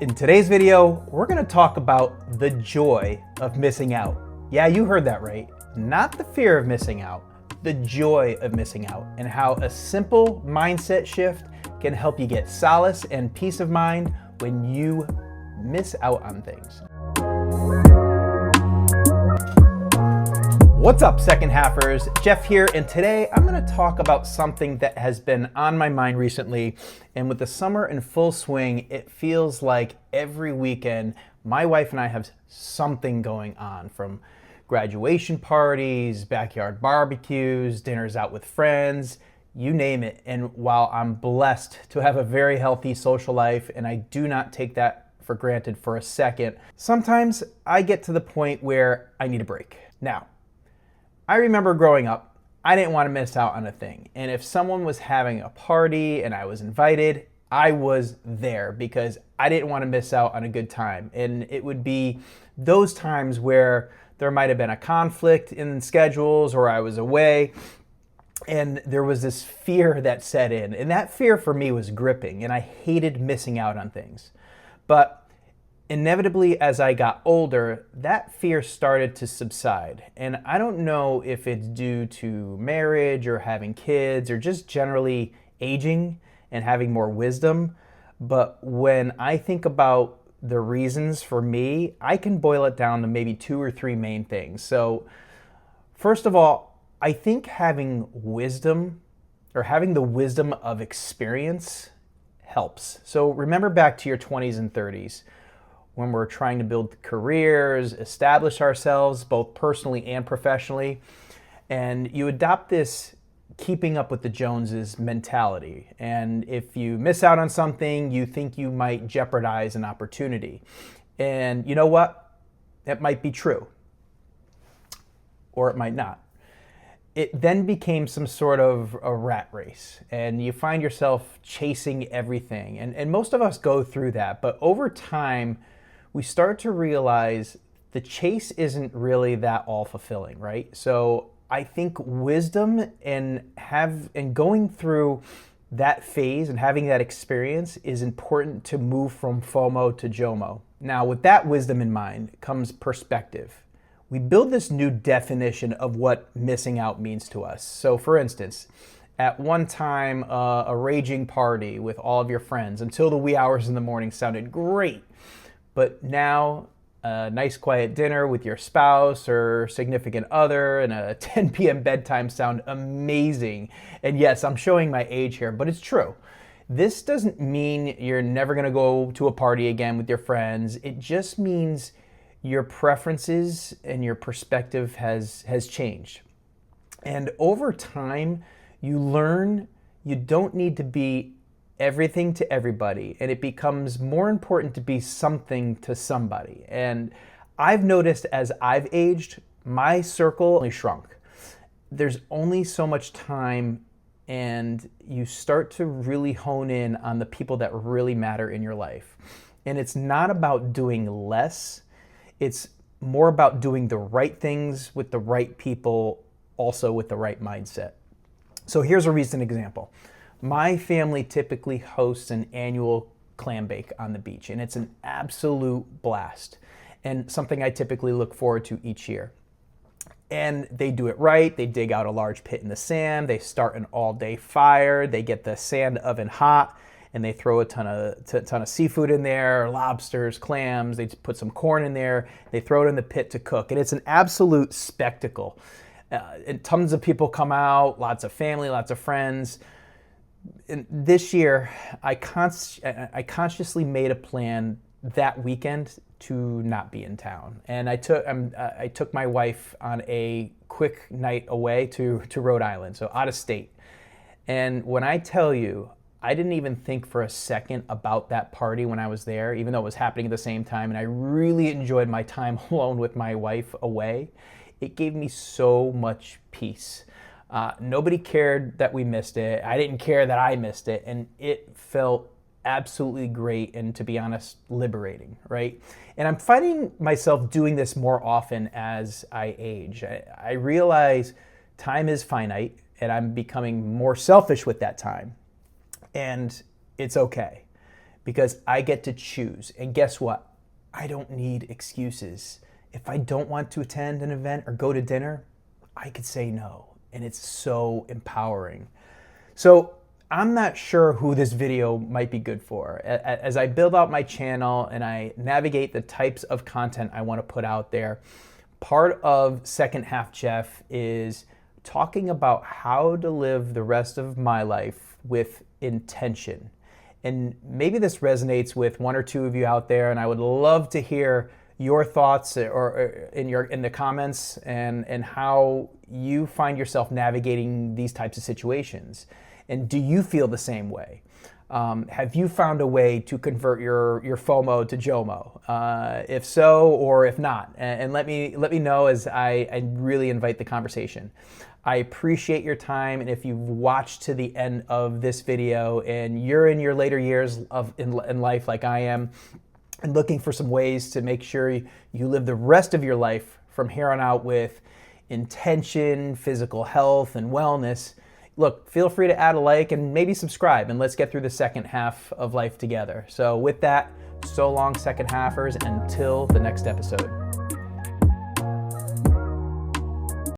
In today's video, we're going to talk about the joy of missing out. Yeah, you heard that right. Not the fear of missing out, the joy of missing out, and how a simple mindset shift can help you get solace and peace of mind when you miss out on things. What's up, second halfers? Jeff here, and today I'm going to talk about something that has been on my mind recently. And with the summer in full swing, it feels like every weekend my wife and I have something going on, from graduation parties, backyard barbecues, dinners out with friends, you name it. And while I'm blessed to have a very healthy social life, and I do not take that for granted for a second, sometimes I get to the point where I need a break. Now, I remember growing up, I didn't want to miss out on a thing. And if someone was having a party and I was invited, I was there because I didn't want to miss out on a good time. And it would be those times where there might have been a conflict in schedules or I was away, and there was this fear that set in. And that fear for me was gripping, and I hated missing out on things. But inevitably, as I got older, that fear started to subside. And I don't know if it's due to marriage or having kids or just generally aging and having more wisdom. But when I think about the reasons for me, I can boil it down to maybe 2 or 3 main things. So first of all, I think having wisdom, or having the wisdom of experience, helps. So remember back to your 20s and 30s, when we're trying to build careers, establish ourselves both personally and professionally, and you adopt this keeping up with the Joneses mentality. And if you miss out on something, you think you might jeopardize an opportunity. And you know what? It might be true, or it might not. It then became some sort of a rat race, and you find yourself chasing everything. And most of us go through that, but over time, we start to realize the chase isn't really that all fulfilling, right? So I think wisdom and going through that phase and having that experience is important to move from FOMO to JOMO. Now, with that wisdom in mind comes perspective. We build this new definition of what missing out means to us. So for instance, at one time, a raging party with all of your friends until the wee hours in the morning sounded great. But now, a nice quiet dinner with your spouse or significant other and a 10 p.m. bedtime sound amazing. And yes, I'm showing my age here, but it's true. This doesn't mean you're never gonna go to a party again with your friends. It just means your preferences and your perspective has changed. And over time, you learn you don't need to be everything to everybody, and it becomes more important to be something to somebody. And I've noticed as I've aged, my circle only shrunk. There's only so much time, and you start to really hone in on the people that really matter in your life. And it's not about doing less, it's more about doing the right things with the right people, also with the right mindset. So here's a recent example. My family typically hosts an annual clam bake on the beach, and it's an absolute blast and something I typically look forward to each year. And they do it right. They dig out a large pit in the sand. They start an all-day fire. They get the sand oven hot, and they throw a ton of seafood in there, lobsters, clams. They put some corn in there. They throw it in the pit to cook, and it's an absolute spectacle. And tons of people come out, lots of family, lots of friends. And this year, I consciously made a plan that weekend to not be in town, and I took my wife on a quick night away to Rhode Island, so out of state. And when I tell you, I didn't even think for a second about that party when I was there, even though it was happening at the same time, and I really enjoyed my time alone with my wife away. It gave me so much peace. Nobody cared that we missed it. I didn't care that I missed it. And it felt absolutely great and, to be honest, liberating, right? And I'm finding myself doing this more often as I age. I realize time is finite, and I'm becoming more selfish with that time. And it's okay. because I get to choose. And guess what? I don't need excuses. If I don't want to attend an event or go to dinner, I could say no. And it's so empowering. So I'm not sure who this video might be good for. As I build out my channel and I navigate the types of content I want to put out there, part of Second Half Jeff is talking about how to live the rest of my life with intention. And maybe this resonates with one or two of you out there, and I would love to hear your thoughts or in the comments and how you find yourself navigating these types of situations. And do you feel the same way? Have you found a way to convert your FOMO to JOMO? If so, or if not, and let me know, as I really invite the conversation. I appreciate your time, and if you've watched to the end of this video and you're in your later years in life like I am, and looking for some ways to make sure you live the rest of your life from here on out with intention, physical health, and wellness, look, feel free to add a like and maybe subscribe, and let's get through the second half of life together. So with that, so long, second halfers, until the next episode.